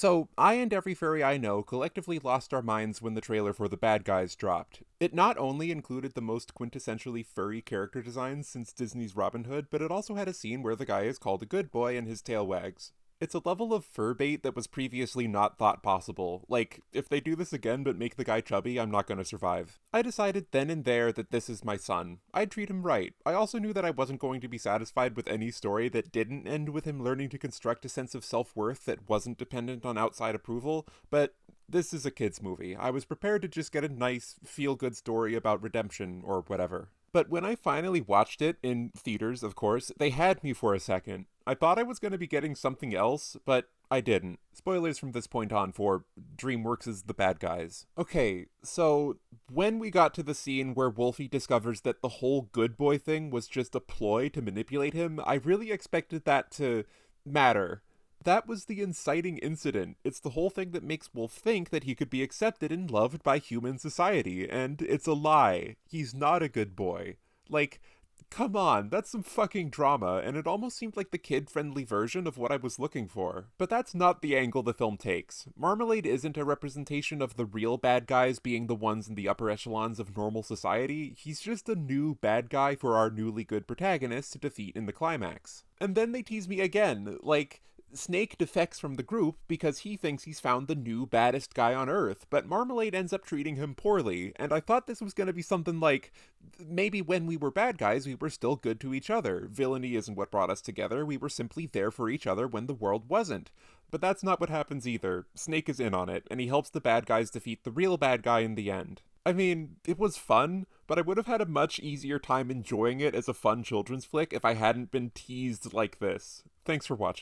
So, I and every furry I know collectively lost our minds when the trailer for The Bad Guys dropped. It not only included the most quintessentially furry character designs since Disney's Robin Hood, but it also had a scene where the guy is called a good boy and his tail wags. It's a level of fur bait that was previously not thought possible. Like, if they do this again but make the guy chubby, I'm not gonna survive. I decided then and there that this is my son. I'd treat him right. I also knew that I wasn't going to be satisfied with any story that didn't end with him learning to construct a sense of self-worth that wasn't dependent on outside approval, but this is a kid's movie. I was prepared to just get a nice, feel-good story about redemption or whatever. But when I finally watched it, in theaters, of course, they had me for a second. I thought I was going to be getting something else, but I didn't. Spoilers from this point on for DreamWorks' The Bad Guys. Okay, so when we got to the scene where Wolfie discovers that the whole good boy thing was just a ploy to manipulate him, I really expected that to matter. That was the inciting incident. It's the whole thing that makes Wolf think that he could be accepted and loved by human society, and it's a lie. He's not a good boy. Like, come on, that's some fucking drama, and it almost seemed like the kid-friendly version of what I was looking for. But that's not the angle the film takes. Marmalade isn't a representation of the real bad guys being the ones in the upper echelons of normal society. He's just a new bad guy for our newly good protagonist to defeat in the climax. And then they tease me again, like, Snake defects from the group because he thinks he's found the new baddest guy on Earth, but Marmalade ends up treating him poorly, and I thought this was going to be something like, maybe when we were bad guys, we were still good to each other. Villainy isn't what brought us together, we were simply there for each other when the world wasn't. But that's not what happens either. Snake is in on it, and he helps the bad guys defeat the real bad guy in the end. I mean, it was fun, but I would have had a much easier time enjoying it as a fun children's flick if I hadn't been teased like this. Thanks for watching.